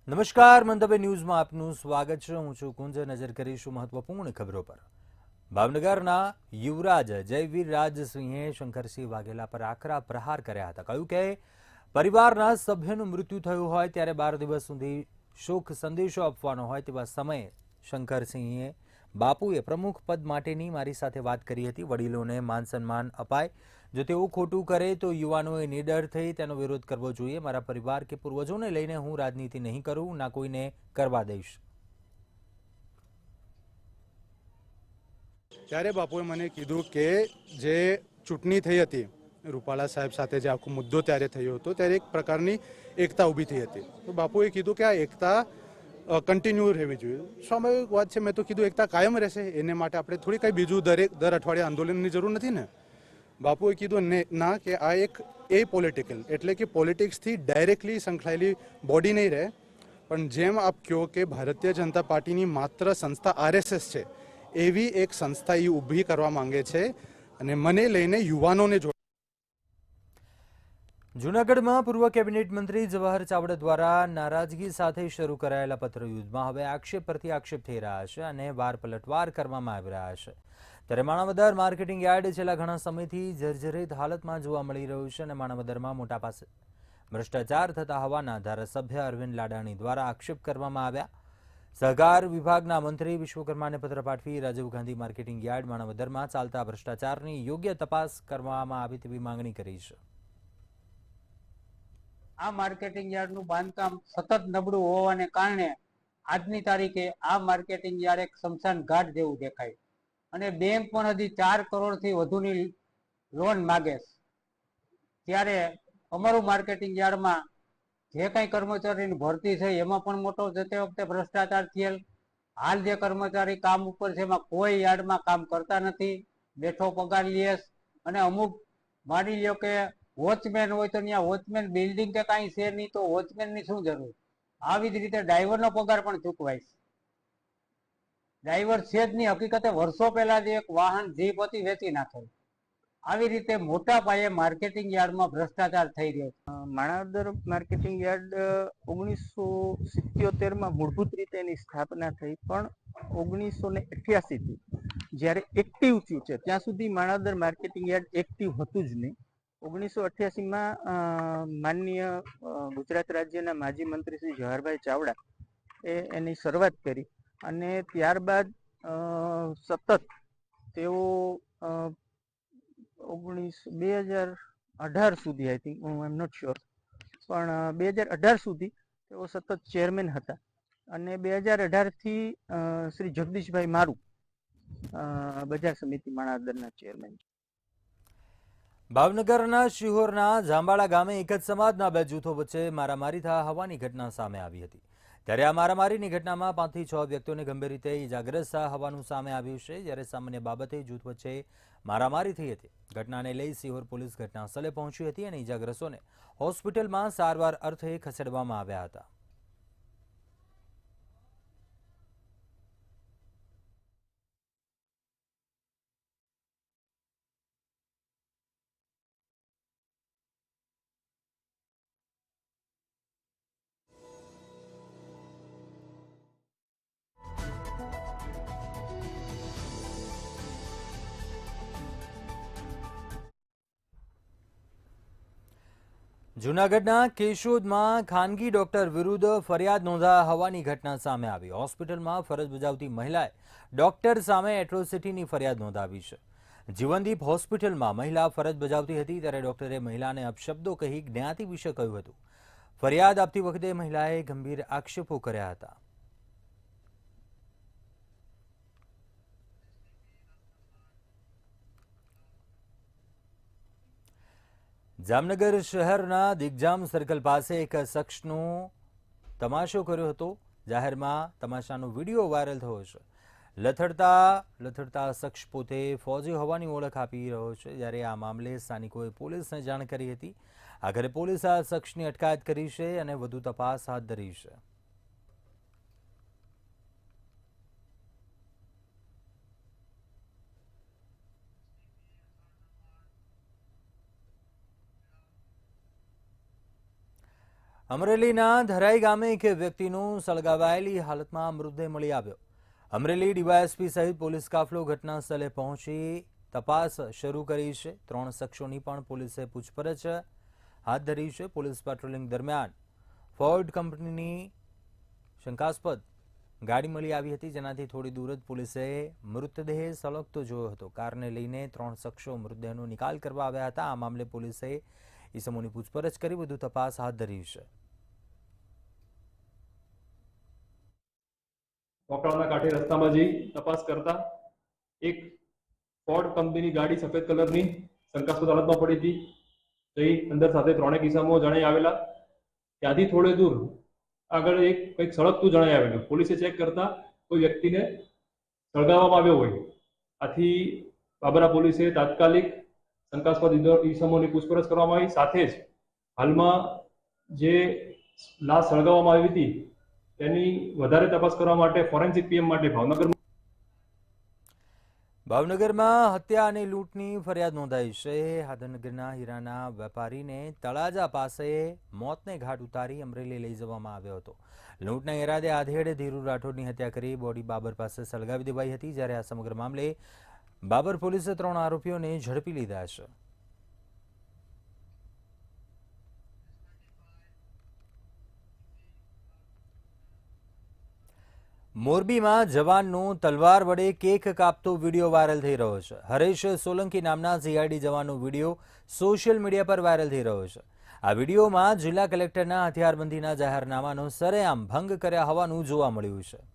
નમસ્કાર મંતવ્ય ન્યૂઝમાં આપનું સ્વાગત છે। હું છું કુંજ। નજર કરીશું મહત્વપૂર્ણ ખબરો પર। ભાવનગરના યુવરાજ જયવીર રાજસિંહે શંકરસિંહ વાઘેલા પર આકરા પ્રહાર કર્યા હતા। કહ્યું કે પરિવારના સભ્યનું મૃત્યુ થયું હોય ત્યારે 12 દિવસ સુધી શોક સંદેશો આપવાનો હોય તેવા સમયે શંકરસિંહે બાપુએ પ્રમુખ પદ માટેની મારી સાથે વાત કરી હતી। વડીલોને માન સન્માન અપાય, જો તેઓ ખોટું કરે તો યુવાનોએ નિડર થઈ તેનો વિરોધ કરવો જોઈએ। મારા પરિવાર કે પૂર્વજોને લઈને હું રાજનીતિ નહીં કરું, ના કોઈને કરવા દઈશ। ત્યારે બાપુએ મને કીધું કે જે ચૂંટણી થઈ હતી રૂપાલા સાહેબ સાથે, જે આખો મુદ્દો ત્યારે થયો હતો, ત્યારે એક પ્રકારની એકતા ઊભી થઈ હતી। તો બાપુએ કીધું કે આ એકતા કન્ટિન્યુ રહેવી જોઈએ। સ્વાભાવિક વાત છે, મેં તો કીધું એકતા કાયમ રહેશે, એને માટે આપણે થોડી કંઈ બીજું દર અઠવાડિયે આંદોલનની જરૂર નથી ને। બાપુએ કીધું ના, કે આ એક પોલિટિકલ એટલે કે પોલિટિક્સથી ડાયરેક્ટલી સંકળાયેલી બોડી નહીં રહે, પણ જેમ આપ કહો કે ભારતીય જનતા પાર્ટીની માત્ર સંસ્થા આરએસએસ છે, એવી એક સંસ્થા એ ઊભી કરવા માંગે છે અને મને લઈને યુવાનોને જોડે। જૂનાગઢમાં પૂર્વ કેબિનેટ મંત્રી જવાહર ચાવડા દ્વારા નારાજગી સાથે શરૂ કરાયેલા પત્રયુદ્ધમાં હવે આક્ષેપ પરથી આક્ષેપ થઈ રહ્યા છે અને વાર પલટવાર કરવામાં આવી રહ્યા છે। ત્યારે માણાવદર માર્કેટિંગ યાર્ડ છેલ્લા ઘણા સમયથી જર્જરિત હાલતમાં જોવા મળી રહ્યું છે અને માણાવદરમાં મોટા પાસે ભ્રષ્ટાચાર થતા હોવાના ધારાસભ્ય અરવિંદ લાડાણી દ્વારા આક્ષેપ કરવામાં આવ્યા। સહકાર વિભાગના મંત્રી વિશ્વકર્માને પત્ર પાઠવી રાજીવ ગાંધી માર્કેટિંગ યાર્ડ માણાવદરમાં ચાલતા ભ્રષ્ટાચારની યોગ્ય તપાસ કરવામાં આવે તેવી માંગણી કરી છે। આ માર્કેટિંગ યાર્ડનું બાંધકામ સતત નબળું હોવાને કારણે આજની તારીખે આ માર્કેટિંગ યાર્ડ એક સ્મશાન ઘાટ જેવું દેખાય અને બેંક પણ હજી 4 કરોડથી વધુની લોન માગે છે। ત્યારે અમારું માર્કેટિંગ યાર્ડમાં જે કંઈ કર્મચારીની ભરતી છે એમાં પણ મોટો જતે વખતે ભ્રષ્ટાચાર થયેલ। હાલ જે કર્મચારી કામ ઉપર છે એમાં કોઈ યાર્ડમાં કામ કરતા નથી, બેઠો પગાર લે અને અમુક માની લ્યો કે વોચમેન હોય તો ત્યાં વોચમેન બિલ્ડિંગ કે કાંઈ છે નહીં, તો વોચમેનની શું જરૂર। આવી જ રીતે ડ્રાઈવરનો પગાર પણ ચૂકવાય છે। ડ્રાઈવર છે જ નહીં, હકીકતે વર્ષો પહેલા જે એક વાહન જીપ હતી વેચી નાખેલ। આવી રીતે મોટા પાયે માર્કેટિંગ યાર્ડમાં ભ્રષ્ટાચાર થઈ રહ્યો છે। માણાવદર માર્કેટિંગ યાર્ડ 1977માં મૂળભૂત રીતે એની સ્થાપના થઈ, પણ 1988થી જ્યારે એક્ટિવ થયું છે ત્યાં સુધી માણાવદર માર્કેટિંગ યાર્ડ એક્ટિવ હતું જ નહીં। 1988માં માનનીય ગુજરાત રાજ્યના માજી મંત્રી શ્રી જવાહરભાઈ ચાવડા એની શરૂઆત કરી અને ત્યારબાદ સતત તેઓ 2018 સુધી, આઈ થિંક, હું એમ નોટ શ્યોર, પણ 2018 સુધી તેઓ સતત ચેરમેન હતા અને 2018થી શ્રી જગદીશભાઈ મારુ બજાર સમિતિ માણાવદરના ચેરમેન છે। ભાવનગરના શિહોરના જાંબાળા ગામે એક જ સમાજના બે જૂથો વચ્ચે મારામારી થયા હોવાની ઘટના સામે આવી હતી। ત્યારે આ મારામારીની ઘટનામાં 5 થી 6 વ્યક્તિઓને ગંભીર રીતે ઇજાગ્રસ્ત થયા હોવાનું સામે આવ્યું છે। જ્યારે સામાન્ય બાબતે જૂથ વચ્ચે મારામારી થઈ હતી। ઘટનાને લઈ શિહોર પોલીસ ઘટનાસ્થળે પહોંચી હતી અને ઇજાગ્રસ્તોને હોસ્પિટલમાં સારવાર અર્થે ખસેડવામાં આવ્યા હતા। જૂનાગઢના કેશોદમાં ખાનગી ડોક્ટર વિરુદ્ધ ફરિયાદ નોંધાયા હોવાની ઘટના સામે આવી। હોસ્પિટલમાં ફરજ બજાવતી મહિલાએ ડોક્ટર સામે એટ્રોસિટીની ફરિયાદ નોંધાવી છે। જીવનદીપ હોસ્પિટલમાં મહિલા ફરજ બજાવતી હતી ત્યારે ડોક્ટરે મહિલાને અપશબ્દો કહી જ્ઞાતિ વિશે કહ્યું હતું। ફરિયાદ આપતી વખતે મહિલાએ ગંભીર આક્ષેપો કર્યા હતા। જામનગર શહેરના દિગ્જામ સર્કલ પાસે એક શખ્સનો તમાશો કર્યો હતો। જાહેરમાં તમાશાનો વિડીયો વાયરલ થયો છે। લથડતા શખ્સ પોતે ફૌજી હોવાની ઓળખ આપી રહ્યો છે। જ્યારે આ મામલે સ્થાનિકોએ પોલીસને જાણ કરી હતી। આખરે પોલીસે આ શખ્સની અટકાયત કરી છે અને વધુ તપાસ હાથ ધરી છે। અમરેલીના ધરાઈ ગામે એક વ્યક્તિનું સળગાવાયેલી હાલતમાં મૃતદેહ મળી આવ્યો. અમરેલી ડીવાયએસપી સહિત પોલીસ કાફલો ઘટના સ્થળે પહોંચી તપાસ શરૂ કરી છે. 3 શખ્સોની પણ પોલીસે પૂછપરછ હાથ ધરી છે. પોલીસ પેટ્રોલિંગ દરમિયાન ફોર્ડ કંપનીની શંકાસ્પદ ગાડી મળી આવી હતી, જેનાથી થોડી દૂર જ પોલીસે મૃતદેહ સળગતો જોયો હતો. કારને લઈને 3 શખ્સો મૃતદેહનો નિકાલ કરવા આવ્યા હતા. આ મામલે પોલીસે ઈસમોની પૂછપરછ કરી વધુ તપાસ હાથ ધરી છે. વકરાના કાંઠે રસ્તામાં જઈ તપાસ કરતા એક ફોર્ડ કંપનીની ગાડી સફેદ કલરની શંકાસ્પદ હાલતમાં પડી હતી. જઈ અંદર સાથે 3 કિસ્સામાં જણાઈ આવેલા. ત્યાંથી થોડે દૂર આગળ એક કંઈક સળગતું જણાઈ આવેલું. પોલીસે ચેક કરતા કોઈ વ્યક્તિને સળગાવવામાં આવ્યો હોય. આથી બાબરા પોલીસે તાત્કાલિક શંકાસ્પદ ઈસમોની પૂછપરછ કરવામાં આવી. સાથે જ હાલમાં જે લાશ સળગાવવામાં આવી હતી તેની વધારે તપાસ કરવા માટે ફોરેન્સિક પીએમ માટે ભાવનગરમાં હત્યા અને લૂંટની ફરિયાદ નોંધાઈ છે. હાદનગરના હીરાના વેપારીને તળાજા પાસે મોતને ઘાટ ઉતારી અમરેલી લઈ જવામાં આવ્યો હતો. લૂંટના ઈરાદે આધેડે ધીરુ રાઠોડની હત્યા કરી બોડી બાબર પાસે સળગાવી દેવાઈ હતી. જ્યારે આ સમગ્ર મામલે બાબર પોલીસે 3 આરોપીઓને ઝડપી લીધા છે. મોરબીમાં જવાનનો તલવાર વડે કેક કાપતો વિડીયો વાયરલ થઈ રહ્યો છે. હરેશ સોલંકી નામના સીઆઈડી જવાનનો વિડીયો સોશિયલ મીડિયા પર વાયરલ થઈ રહ્યો છે. આ વિડીયોમાં જિલ્લા કલેક્ટરના હથિયારબંધીના જાહેરનામાનો સરેઆમ ભંગ કર્યા હોવાનું જોવા મળ્યું છે.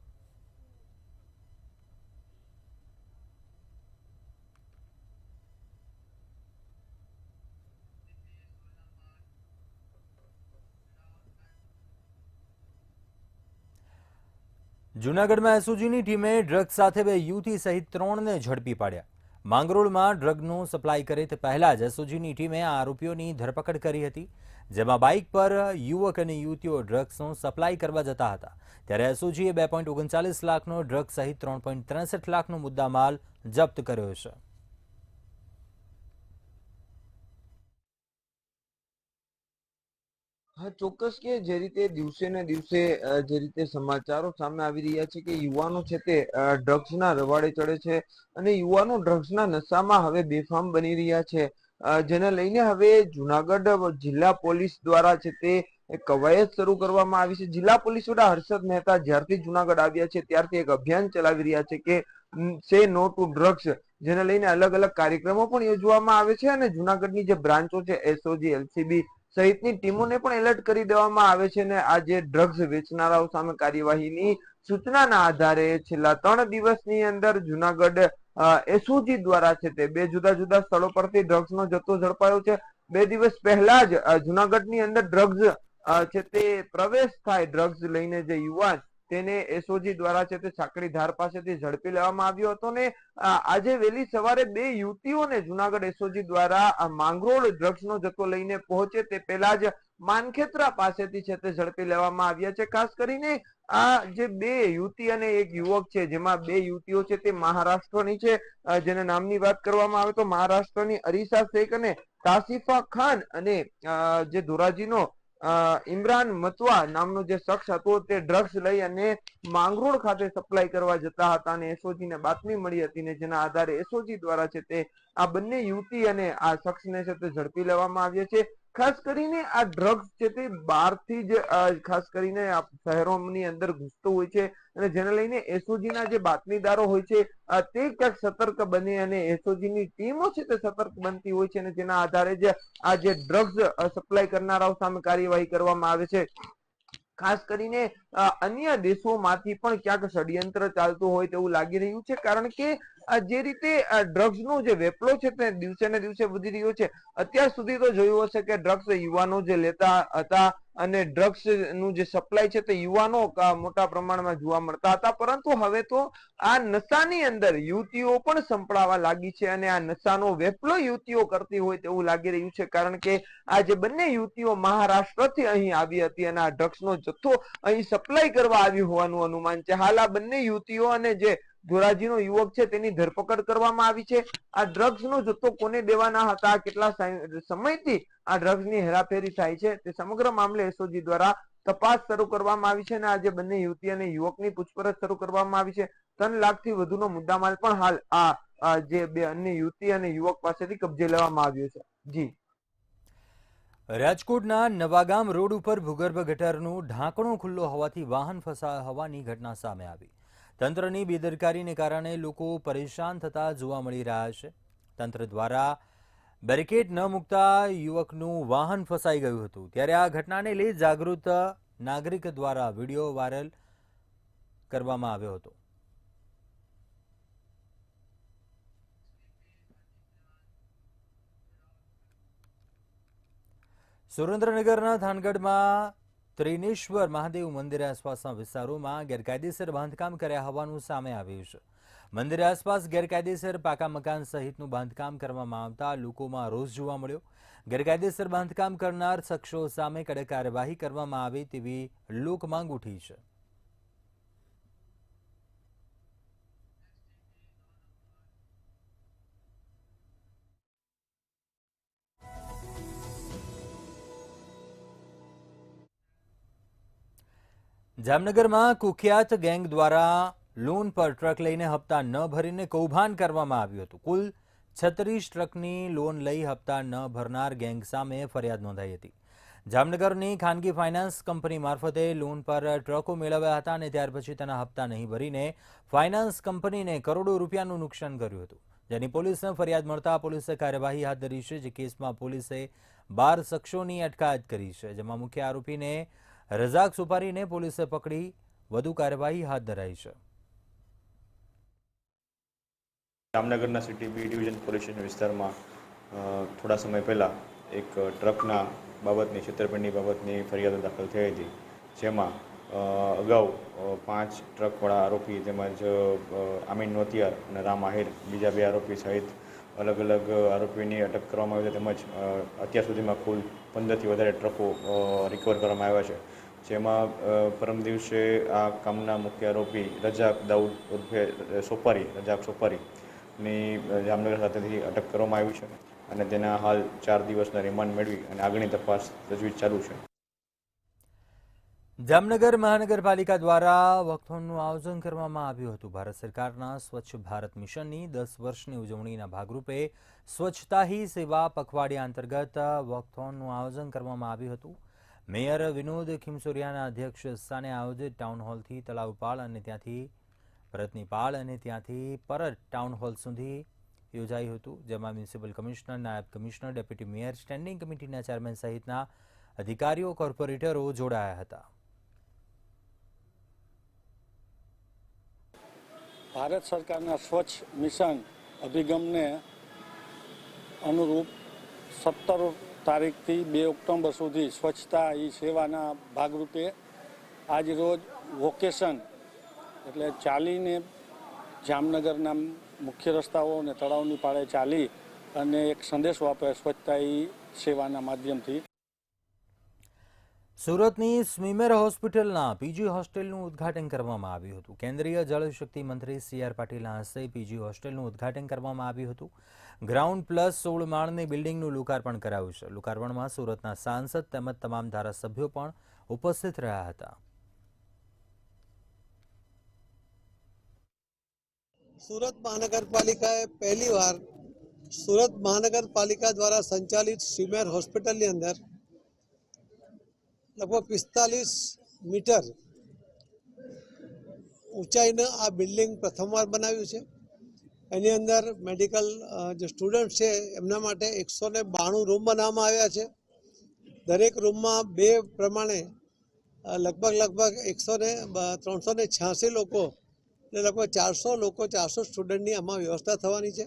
જૂનાગઢમાં એસઓજીની ટીમે ડ્રગ્સ સાથે 2 યુવતી સહિત 3ને ઝડપી પાડ્યા. માંગરોળમાં ડ્રગનો સપ્લાય કરે તે પહેલા જ એસઓજીની ટીમે આ આરોપીઓની ધરપકડ કરી હતી, જેમાં બાઇક પર યુવક અને યુવતીઓ ડ્રગ્સનો સપ્લાય કરવા જતા હતા. ત્યારે એસઓજીએ 2.39 લાખનો ડ્રગ્સ સહિત 3.63 લાખનો મુદ્દામાલ જપ્ત કર્યો છે. હા, ચોક્કસ કે જે રીતે દિવસે ને દિવસે જે રીતે સમાચારો સામે આવી રહ્યા છે કે યુવાનો છે તે ડ્રગ્સના રવાડે ચડે છે અને યુવાનો ડ્રગ્સના નશામાં હવે બેફામ બની રહ્યા છે, જેને લઈને હવે જુનાગઢ જિલ્લા પોલીસ દ્વારા છે તે કવાયત શરૂ કરવામાં આવી છે. જિલ્લા પોલીસ વડા હર્ષદ મહેતા જ્યારથી જુનાગઢ આવ્યા છે ત્યારથી એક અભિયાન ચલાવી રહ્યા છે કે સે નો ટુ ડ્રગ્સ, જેને લઈને અલગ અલગ કાર્યક્રમો પણ યોજવામાં આવે છે અને જુનાગઢની જે બ્રાન્ચો છે એસઓજી, એલસીબી સહિતની ટીમોને પણ એલર્ટ કરી દેવામાં આવે છે અને આ જે ડ્રગ્સ વેચનારાઓ સામે કાર્યવાહીની સૂચનાના આધારે છેલ્લા 3 દિવસની અંદર જુનાગઢ એસઓજી દ્વારા છે તે 2 જુદા જુદા સ્થળો પરથી ડ્રગ્સનો જથ્થો ઝડપાયો છે. 2 દિવસ પહેલા જ જુનાગઢની અંદર ડ્રગ્સ છે તે પ્રવેશ થાય ડ્રગ્સ લઈને જે યુવાન તેને એસઓજી દ્વારા છે તે સાંકડી ધાર પાસેથી ઝડપી લેવામાં આવ્યો હતો ને આજે વહેલી સવારે 2 યુવતીઓને જુનાગઢ એસઓજી દ્વારા માંગરોળ ડ્રગ્સનો જથ્થો લઈને પહોંચે તે પહેલા જ માનખેત્રા પાસેથી છે તે ઝડપી લેવામાં આવ્યા છે. ખાસ કરીને આ જે 2 યુવતી અને એક યુવક છે, જેમાં 2 યુવતીઓ છે તે મહારાષ્ટ્રની છે, જેના નામની વાત કરવામાં આવે તો મહારાષ્ટ્રની અરીસા શેખ અને તાસીફા ખાન અને જે ધોરાજીનો ઇમરાન મતવા નામનો જે શખ્સ હતો તે ડ્રગ્સ લઈ અને માંગરોળ ખાતે સપ્લાય કરવા જતા હતા અને એસઓજીને બાતમી મળી હતી ને જેના આધારે એસઓજી દ્વારા છે તે આ બંને યુવતી અને આ શખ્સને છે તે ઝડપી લેવામાં આવ્યા છે. ખાસ કરીને આ ડ્રગ્સ છે તે બહારથી જ ખાસ કરીને શહેરોની અંદર ઘૂસતો હોય છે અને જેને લઈને એસઓજીના જે બાતમીદારો હોય છે તે ક્યાંક સતર્ક બને અને એસઓજીની ટીમો છે તે સતર્ક બનતી હોય છે અને જેના આધારે જ આ જે ડ્રગ્સ સપ્લાય કરનારાઓ સામે કાર્યવાહી કરવામાં આવે છે. ખાસ કરીને અન્ય દેશોમાંથી પણ ક્યાંક ષડયંત્ર ચાલતું હોય તેવું લાગી રહ્યું છે, કારણ કે જે રીતે ડ્રગ્સનો જે વેપલો છે તે દિવસે ને દિવસે વધી રહ્યો છે. અત્યાર સુધી તો જોયું હશે કે ડ્રગ્સ યુવાનો જે લેતા હતા અને ડ્રગ્સ નું જે સપ્લાય છે તે યુવાનો મોટા પ્રમાણમાં જોવા મળતા હતા, પરંતુ હવે તો આ નશાની અંદર યુવતીઓ પણ સંપડાવા લાગી છે અને આ નશાનો વેપલો યુવતીઓ કરતી હોય તેવું લાગી રહ્યું છે, કારણ કે આ જે બંને યુવતીઓ મહારાષ્ટ્રથી અહીં આવી હતી અને આ ડ્રગ્સનો જથ્થો અહીં સપ્લાય કરવા આવી હોવાનું અનુમાન છે. હાલ આ બંને યુવતીઓ અને જે ધોરાજીનો યુવક છે તેની ધરપકડ કરવામાં આવી છે. આ ડ્રગ્સનો જથ્થો કોને દેવાના હતા, કેટલા સમયથી આ ડ્રગ્સની હેરાફેરી થાય છે, તે સમગ્ર મામલે એસઓજી દ્વારા તપાસ શરૂ કરવામાં આવી છે અને આજે બંને યુવતી અને યુવકની પૂછપરછ શરૂ કરવામાં આવી છે. 3 લાખથી વધુનો મુદ્દામાલ પણ હાલ આ જે બે અન્ય યુવતી અને યુવક પાસેથી કબજે લેવામાં આવ્યો છે. જી. રાજકોટના નવાગામ રોડ ઉપર ભૂગર્ભ ગટરનું ઢાંકણું ખુલ્લું હોવાથી વાહન ફસાયા હોવાની ઘટના સામે આવી. તંત્રની બેદરકારીને કારણે લોકો પરેશાન થતા જોવા મળી રહ્યા છે. તંત્ર દ્વારા બેરિકેડ ન મૂકતા યુવકનું વાહન ફસાઈ ગયું હતું. ત્યારે આ ઘટનાને લઈ જાગૃત નાગરિક દ્વારા વિડીયો વાયરલ કરવામાં આવ્યો હતો. સુરેન્દ્રનગરના થાનગઢમાં ત્રિનેશ્વર મહાદેવ મંદિર આસપાસના વિસ્તારોમાં ગેરકાયદેસર બાંધકામ કર્યા હોવાનું સામે આવ્યું છે. મંદિર આસપાસ ગેરકાયદેસર પાકા મકાન સહિતનું બાંધકામ કરવામાં આવતા લોકોમાં રોષ જોવા મળ્યો. ગેરકાયદેસર બાંધકામ કરનાર શખ્સો સામે કડક કાર્યવાહી કરવામાં આવે તેવી લોકમાંગ ઉઠી છે. જામનગરમાં કુખ્યાત ગેંગ દ્વારા લોન પર ટ્રક લઈને હપ્તા ન ભરીને કૌભાંડ કરવામાં આવ્યું હતું. કુલ 36 ટ્રકની લોન લઈ હપ્તા ન ભરનાર ગેંગ સામે ફરિયાદ નોંધાઈ હતી. જામનગરની ખાનગી ફાઇનાન્સ કંપની મારફતે લોન પર ટ્રકો મેળવ્યા હતા અને ત્યાર પછી તેના હપ્તા નહીં ભરીને ફાઇનાન્સ કંપનીને કરોડો રૂપિયાનું નુકસાન કર્યું હતું, જેની પોલીસને ફરિયાદ મળતા પોલીસે કાર્યવાહી હાથ ધરી છે. જે કેસમાં પોલીસે 12 શખ્સોની અટકાયત કરી છે, જેમાં મુખ્ય આરોપીને રઝાક સુપારીને પોલીસે પકડી વધુ કાર્યવાહી હાથ ધરાઈ છે. જામનગરના city B division police station વિસ્તારમાં થોડા સમય પહેલાં એક ટ્રકના બાબતની છેતરપિંડી બાબતની ફરિયાદ દાખલ થઈ હતી, જેમાં અગાઉ 5 ટ્રકવાળા આરોપી તેમજ આમીન નોતિયાર અને રામ આહિર બીજા 2 આરોપી સહિત અલગ અલગ આરોપીની અટક કરવામાં આવી છે. તેમજ અત્યાર સુધીમાં કુલ 15થી વધારે ટ્રકો રિકવર કરવામાં આવ્યા છે, જેમાં પરમ દિવસે આ કામના મુખ્ય આરોપી રજાક દાઉદ ઉર્ફે રજાક સોપારીની જામનગર ખાતેથી અટક કરવામાં આવી છે અને તેના હાલ 4 દિવસના રિમાન્ડ મેળવી અને આગળની તપાસ તજવીજ ચાલુ છે. જામનગર મહાનગરપાલિકા દ્વારા વોકથોનનું આયોજન કરવામાં આવ્યું હતું. ભારત સરકારના સ્વચ્છ ભારત મિશનની 10 વર્ષની ઉજવણીના ભાગરૂપે સ્વચ્છતા હી સેવા પખવાડિયા અંતર્ગત વોકથોનનું આયોજન કરવામાં આવ્યું હતું. મેયર વિનોદ ખીમસોરિયાના અધ્યક્ષ સ્થાને આયોજિત ટાઉન હોલથી તલાવપાળ અને ત્યાંથી પરતનીપાળ અને ત્યાંથી પરત ટાઉન હોલ સુધી યોજાયું હતું, જેમાં મ્યુનિસિપલ કમિશનર, નાયબ કમિશનર, ડેપ્યુટી મેયર, સ્ટેન્ડિંગ કમિટીના ચેરમેન સહિતના અધિકારીઓ, કોર્પોરેટરો જોડાયા હતા. ભારત સરકારના સ્વચ્છ મિશન અભિગમને અનુરૂપ 17 તારીખથી 2 ઓક્ટોબર સુધી સ્વચ્છતા હી સેવાના ભાગરૂપે આજરોજ વોકેશન એટલે ચાલીને જામનગરના મુખ્ય રસ્તાઓ અને તળાવની પાળે ચાલી અને એક સંદેશો આપે સ્વચ્છતા હી સેવાના માધ્યમથી. સુરતની સ્મીમેર હોસ્પિટલના પીજી હોસ્ટેલનું ઉદ્ઘાટન કરવામાં આવ્યું હતું. કેન્દ્રીય જળશક્તિ મંત્રી CR પાટીલના હસ્તે પીજી હોસ્ટેલનું ઉદ્ઘાટન કરવામાં આવ્યું હતું. ગ્રાઉન્ડ પ્લસ 16 માળની બિલ્ડિંગનું લોકાર્પણ કરાયું છે. લોકાર્પણમાં સુરતના સાંસદ તેમજ તમામ ધારાસભ્યો પણ ઉપસ્થિત રહ્યા હતા. સુરત મહાનગરપાલિકાએ પહેલીવાર સુરત મહાનગરપાલિકા દ્વારા સંચાલિત સ્મીમેર હોસ્પિટલની અંદર લગભગ 45 મીટર ઊંચાઈનું આ બિલ્ડિંગ પ્રથમવાર બનાવ્યું છે. એની અંદર મેડિકલ જે સ્ટુડન્ટ છે એમના માટે 192 રૂમ બનાવવામાં આવ્યા છે. દરેક રૂમમાં 2 પ્રમાણે લગભગ 386 લોકો એટલે લગભગ 400 લોકો, 400 સ્ટુડન્ટની આમાં વ્યવસ્થા થવાની છે.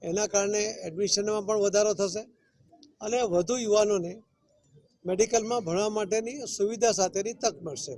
એના કારણે એડમિશનમાં પણ વધારો થશે અને વધુ યુવાનોને મેડિકલમાં ભણવા માટેની સુવિધા સાથેની તક મળશે.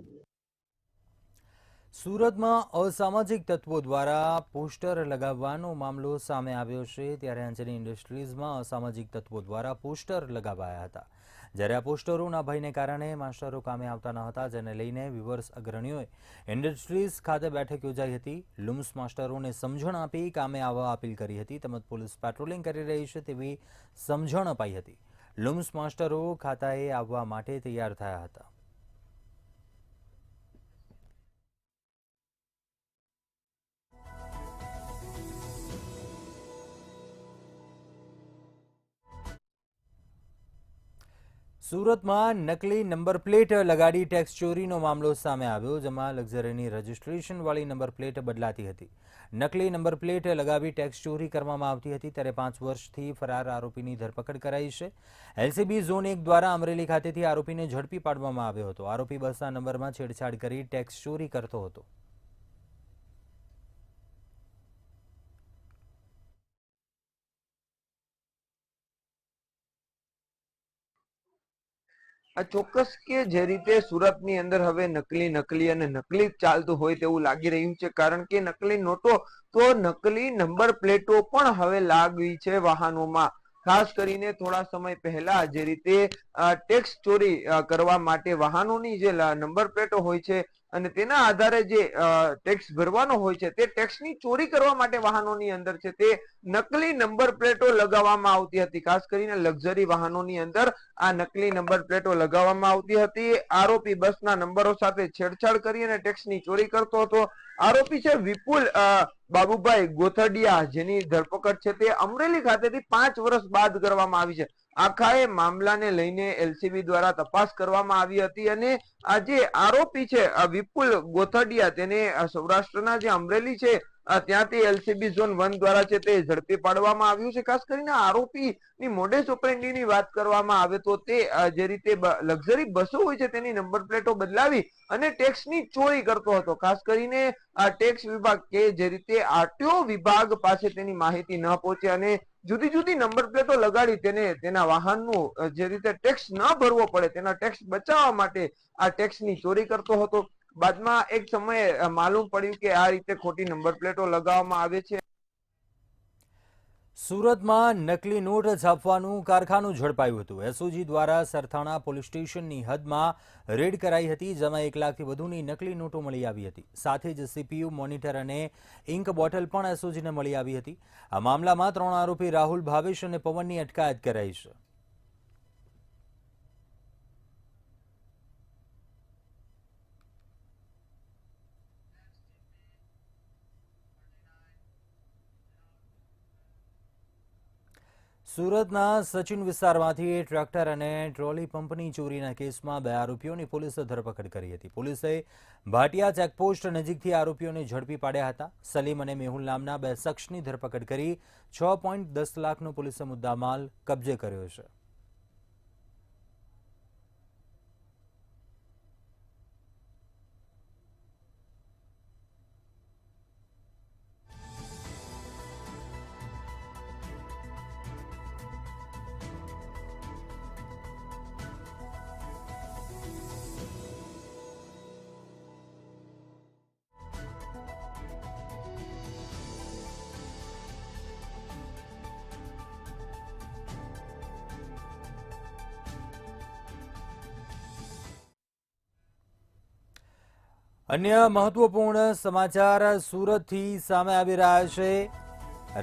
સુરતમાં અસામાજિક તત્વો દ્વારા પોસ્ટર લગાવવાનો મામલો સામે આવ્યો છે. ત્યારે અંજની ઇન્ડસ્ટ્રીઝમાં અસામાજિક તત્વો દ્વારા પોસ્ટર લગાવાયા હતા, જ્યારે આ પોસ્ટરોના ભયને કારણે માસ્ટરો કામે આવતા ન હતા, જેને લઈને વિવર્સ અગ્રણીઓએ ઇન્ડસ્ટ્રીઝ ખાતે બેઠક યોજાઈ હતી. લુમ્સ માસ્ટરોને સમજણ આપી કામે આવવા અપીલ કરી હતી તેમજ પોલીસ પેટ્રોલિંગ કરી રહી છે તેવી સમજણ અપાઈ હતી. લુમ્સ માસ્ટરો ખાતાએ આવવા માટે તૈયાર થયા હતા. સુરતમાં નકલી નંબર પ્લેટ લગાડી ટેક્સ ચોરીનો મામલો સામે આવ્યો, જેમાં લક્ઝરીની રજિસ્ટ્રેશનવાળી નંબર પ્લેટ બદલાતી હતી. નકલી નંબર પ્લેટ લગાવી ટેક્સ ચોરી કરવામાં આવતી હતી ત્યારે 5 વર્ષથી ફરાર આરોપીની ધરપકડ કરાઈ છે. એલસીબી ઝોન 1 દ્વારા અમરેલી ખાતેથી આરોપીને ઝડપી પાડવામાં આવ્યો હતો. આરોપી બસના નંબરમાં છેડછાડ કરી ટેક્સ ચોરી કરતો હતો. આ ચોક્કસ કે જે રીતે સુરતની અંદર હવે નકલી અને નકલી ચાલતું હોય તેવું લાગી રહ્યું છે, કારણ કે નકલી નોટો તો નકલી નંબર પ્લેટો પણ હવે લાગી છે વાહનોમાં. ખાસ કરીને થોડા સમય પહેલા જે રીતે ટેક્સ ચોરી કરવા માટે વાહનોની જે નંબર પ્લેટો હોય છે અને તેના આધારે જે ટેક્સ ભરવાનો હોય છે તે ટેક્સની ચોરી કરવા માટે વાહનોની અંદર છે તે નકલી નંબર પ્લેટો લગાવવામાં આવતી હતી. ખાસ કરીને લક્ઝરી વાહનોની અંદર આ નકલી નંબર પ્લેટો લગાવવામાં આવતી હતી. આરોપી બસના નંબરો સાથે છેડછાડ કરી અને ટેક્સની ચોરી કરતો હતો. આરોપી છે વિપુલ બાબુભાઈ ગોથડિયા, જેની ધરપકડ છે તે અમરેલી ખાતેથી 5 વર્ષ બાદ કરવામાં આવી છે. આખા એ મામલાને લઈને એલસીબી દ્વારા તપાસ કરવામાં આવી હતી અને આ જે આરોપી છે વિપુલ ગોથડિયા તેને સૌરાષ્ટ્રના જે અમરેલી છે ત્યાંથી એલસીબી ઝોન 1 દ્વારા છે તે ઝડપી પાડવામાં આવ્યું છે. ખાસ કરીને આરોપીની મોડેસ ઓપરેન્ડીની વાત કરવામાં આવે તો તે જે રીતે લક્ઝરી બસો હોય છે તેની નંબર પ્લેટો બદલાવી અને ટેક્સની ચોરી કરતો હતો. ખાસ કરીને આ ટેક્સ વિભાગ કે જે રીતે આરટીઓ વિભાગ પાસે તેની માહિતી ન પહોંચે અને જુદી જુદી નંબર પ્લેટો લગાડી તેના વાહનનું જે રીતે ટેક્સ ન ભરવો પડે તેના ટેક્સ બચાવવા માટે આ ટેક્સની ચોરી કરતો હતો. બાદમાં એક સમયે માલુમ પડ્યું કે આ રીતે ખોટી નંબર પ્લેટો લગાવવામાં આવે છે. સુરતમાં નકલી નોટ છાપવાનું કારખાનું ઝડપાયું હતું. એસઓજી દ્વારા સરથાણા પોલીસ સ્ટેશનની હદમાં રેડ કરાઈ હતી, જેમાં 1 લાખથી વધુની નકલી નોટો મળી આવી હતી. સાથે જ સીપીયુ, મોનિટર અને ઇન્ક બોટલ પણ એસઓજીને મળી આવી હતી. આ મામલામાં 3 આરોપી રાહુલ, ભાવેશ અને પવનની અટકાયત કરાઈ છે. સુરતના સચિન વિસ્તારમાંથી ટ્રેક્ટર અને ટ્રોલી પંપની ચોરીના કેસમાં 2 આરોપીઓની પોલીસે ધરપકડ કરી હતી. પોલીસે ભાટિયા ચેકપોસ્ટ નજીકથી આરોપીઓને ઝડપી પાડ્યા હતા. સલીમ અને મેહુલ નામના 2 શખ્સની ધરપકડ કરી 6.10 લાખનો પોલીસે મુદ્દામાલ કબજે કર્યો છે. અન્ય મહત્વપૂર્ણ સમાચાર સુરતથી સામે આવી રહ્યા છે.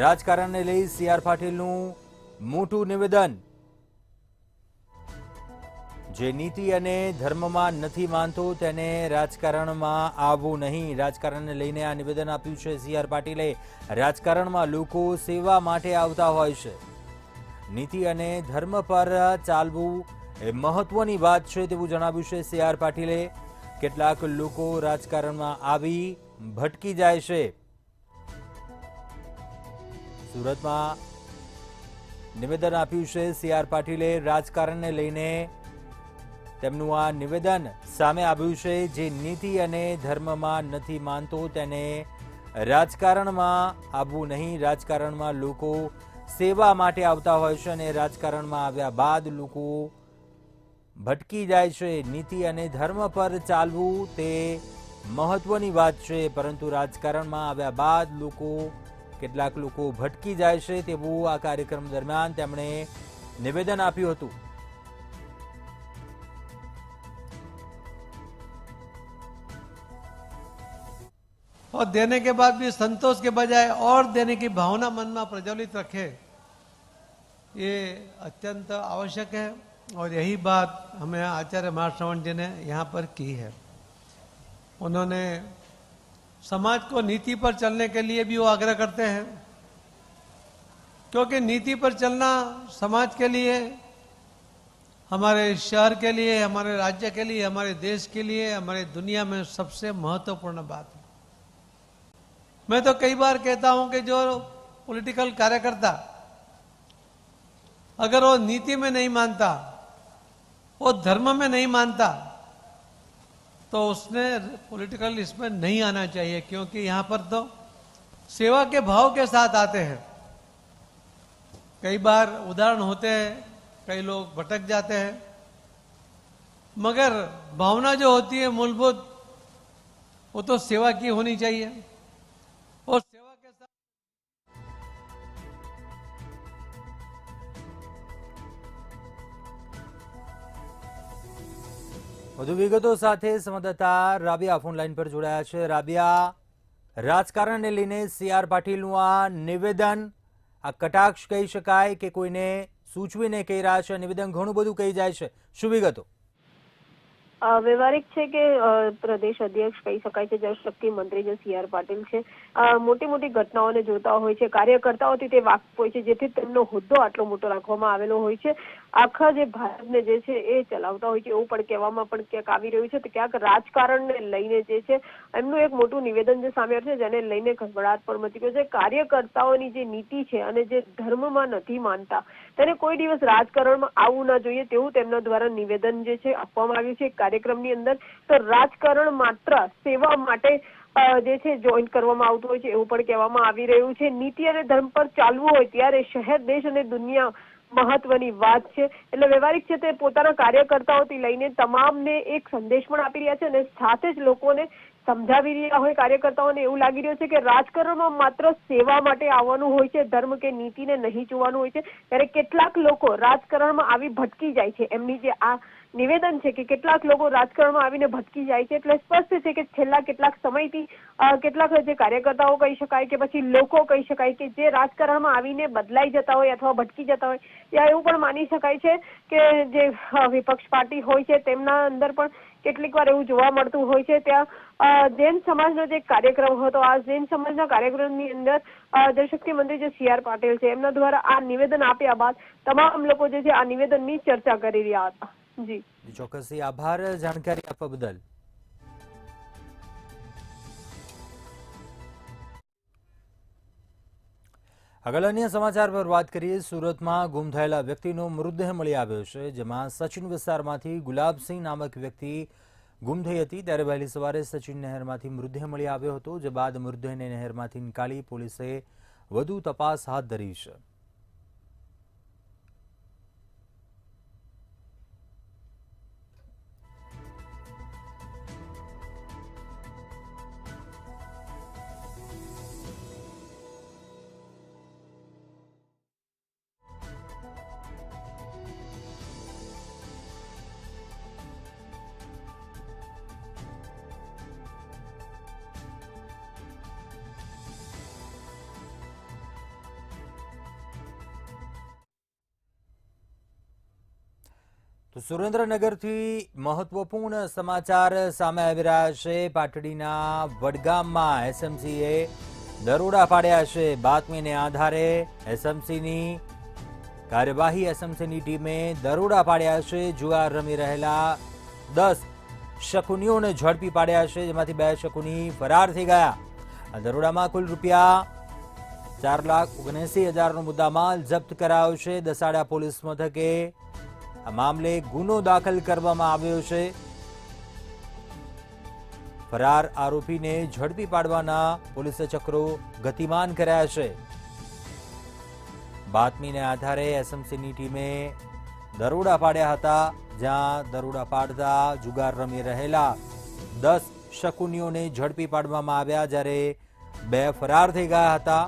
રાજકારણને લઈ CR પાટીલનું મોટું નિવેદન. જે નીતિ અને ધર્મમાં નથી માનતો તેને રાજકારણમાં આવવું નહીં. રાજકારણને લઈને આ નિવેદન આપ્યું છે CR પાટીલે. રાજકારણમાં લોકો સેવા માટે આવતા હોય છે. નીતિ અને ધર્મ પર ચાલવું એ મહત્વની વાત છે તેવું જણાવ્યું છે CR પાટીલે. કેટલાક લોકો રાજકારણમાં આવી ભટકી જાય છે. સુરતમાં નિવેદન આપ્યું છે CR પાટીલે. રાજકારણને લઈને તેમનું આ નિવેદન સામે આવ્યું છે. જે નીતિ અને ધર્મમાં નથી માનતો તેને રાજકારણમાં આવવું નહીં. રાજકારણમાં લોકો સેવા માટે આવતા હોય છે અને રાજકારણમાં આવ્યા બાદ લોકો ભટકી જાય છે. નીતિ અને ધર્મ પર ચાલવું તે મહત્વની વાત છે, પરંતુ રાજકારણમાં આવ્યા બાદ કેટલાક લોકો ભટકી જાય છે તેવું આ કાર્યક્રમ દરમિયાન તેમણે નિવેદન આપ્યું હતું. और देने के बाद भी संतोष के बजाय और देने की भावना मन में प्रज्वलित रखे, ये अत्यंत आवश्यक है। और यही बात हमें आचार्य महाराज श्रवण जी ने यहाँ पर की है। उन्होंने समाज को नीति पर चलने के लिए भी वो आग्रह करते हैं, क्योंकि नीति पर चलना समाज के लिए, हमारे शहर के लिए, हमारे राज्य के लिए, हमारे देश के लिए, हमारे दुनिया में सबसे महत्वपूर्ण बात है। मैं तो कई बार कहता हूं कि जो पॉलिटिकल कार्यकर्ता अगर वो नीति में नहीं मानता, वो धर्म में नहीं मानता, तो उसने पॉलिटिकल इसमें नहीं आना चाहिए, क्योंकि यहां पर तो सेवा के भाव के साथ आते हैं। कई बार उदाहरण होते हैं, कई लोग भटक जाते हैं, मगर भावना जो होती है मूलभूत, वो तो सेवा की होनी चाहिए। और सेवा के साथ વધુ વિગતો સાથે સંવાદદાતા રાબિયા ફોન લાઈન પર જોડાયા છે। રાબિયા, રાજકારણને લઈને CR પાટીલનું આ નિવેદન, આ કટાક્ષ કહી શકાય કે કોઈને સૂચવીને કહી રહ્યા છે? નિવેદન ઘણું બધું કહી જાય છે, શું વિગતો? વ્યવહારિક છે કે પ્રદેશ અધ્યક્ષ કહી શકાય છે, જળશક્તિ મંત્રી જે CR પાટીલ છે, મોટી મોટી ઘટનાઓને જોતા હોય છે, કાર્યકર્તાઓથી તે વાકેફ હોય છે, જેથી તેમનો હોદ્દો આટલો મોટો રાખવામાં આવેલો હોય છે। આખા જે ભારતને જે છે એ ચલાવતા હોય છે, એવું પણ કહેવામાં પણ ક્યાંક આવી રહ્યું છે। તો ક્યાંક રાજકારણને લઈને જે છે એમનું એક મોટું નિવેદન જે સામે આવ્યું છે, જેને લઈને ખળભળાટ પણ મચી ગયો છે। કાર્યકર્તાઓની જે નીતિ છે અને જે ધર્મમાં નથી માનતા, તેને કોઈ દિવસ રાજકારણમાં આવવું ના જોઈએ, તેવું તેમના દ્વારા નિવેદન જે છે આપવામાં આવ્યું છે કાર્યક્રમની અંદર। તો રાજકારણ માત્ર સેવા માટે જે છે જોઈન કરવામાં આવતું હોય છે, એવું પણ કહેવામાં આવી રહ્યું છે। નીતિ અને ધર્મ પર ચાલવું હોય ત્યારે શહેર, દેશ અને દુનિયા મહત્વની વાત છે। એટલે વ્યવહારિક છે તે પોતાના કાર્યકર્તાઓથી લઈને તમામને એક સંદેશ પણ આપી રહ્યા છે અને સાથે જ લોકોને સમજાવી રહ્યા હોય કાર્યકર્તાઓને એવું લાગી રહ્યું છે કે રાજકારણમાં માત્ર સેવા માટે આવવાનું હોય છે, ધર્મ કે નીતિને નહીં જોવાનું હોય છે। ત્યારે કેટલાક લોકો રાજકારણમાં આવી ભટકી જાય છે, એમની જે આ નિવેદન છે કે કેટલાક લોકો રાજકારણમાં આવીને ભટકી જાય છે। એટલે સ્પષ્ટ છે કે છેલ્લા કેટલાક સમયથી કેટલાક જે કાર્યકર્તાઓ કહી શકાય કે પછી લોકો કહી શકાય કે જે રાજકારણમાં આવીને બદલાઈ જતા હોય અથવા ભટકી જતા હોય, ત્યાં એવું પણ માની શકાય છે કે જે વિપક્ષ પાર્ટી હોય છે તેમના અંદર પણ કેટલીક વાર એવું જોવા મળતું હોય છે। ત્યાં જૈન સમાજનો જે કાર્યક્રમ હતો, આ જૈન સમાજના કાર્યક્રમની અંદર જળશક્તિ મંત્રી જે CR પાટીલ છે એમના દ્વારા આ નિવેદન આપ્યા બાદ તમામ લોકો જે છે આ નિવેદનની ચર્ચા કરી રહ્યા હતા। જી ચોક્કસથી આભાર જાણકારી આપવા બદલ। આગળ અન્ય સમાચાર પર વાત કરીએ। સુરતમાં ગુમ થયેલા વ્યક્તિનો મૃતદેહ મળી આવ્યો છે, જેમાં સચિન વિસ્તારમાંથી ગુલાબસિંહ નામક વ્યક્તિ ગુમ થઈ હતી। ત્યારે વહેલી સવારે સચિન નહેરમાંથી મૃતદેહ મળી આવ્યો હતો, જે બાદ મૃતદેહને નહેરમાંથી નીકાળી પોલીસે વધુ તપાસ હાથ ધરી છે। તો સુરેન્દ્રનગરથી મહત્વપૂર્ણ સમાચાર સામે આવી રહ્યા છે। પાટડીના વડગામમાં એસએમસીએ દરોડા પાડ્યા છે। બાતમીને આધારે એસએમસીની કાર્યવાહી, એસએમસીની ટીમે દરોડા પાડ્યા છે। જુગાર રમી રહેલા 10 શકુનીઓને ઝડપી પાડ્યા છે, જેમાંથી 2 શકુની ફરાર થઈ ગયા। આ દરોડામાં કુલ રૂપિયા 4,79,000નો મુદ્દામાલ જપ્ત કરાયો છે। દસાડા પોલીસ મથકે આ મામલે ગુનો દાખલ કરવામાં આવ્યો છે। ફરાર આરોપીને ઝડપી પાડવાના પોલીસે ચક્રો ગતિમાન કર્યા છે। બાતમીને આધારે એસએમસીની ટીમે દરોડા પાડ્યા હતા, જ્યાં દરોડા પાડતા જુગાર રમી રહેલા 10 શકુનીઓને ઝડપી પાડવામાં આવ્યા, જ્યારે 2 ફરાર થઈ ગયા હતા।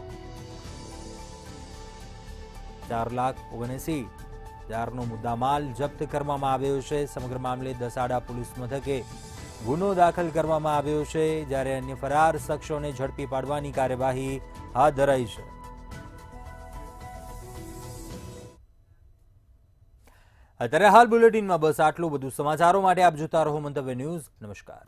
4,79,000નો મુદ્દામાલ જપ્ત કરવામાં આવ્યો છે। સમગ્ર મામલે દસાડા પોલીસ મથકે ગુનો દાખલ કરવામાં આવ્યો છે, જ્યારે અન્ય ફરાર શખ્સોને ઝડપી પાડવાની કાર્યવાહી હાથ ધરાઈ છે. અત્યારે હાલ બુલેટિનમાં બસ આટલું. બધું સમાચારો માટે આપ જોતા રહો મંતવ્ય ન્યૂઝ. નમસ્કાર.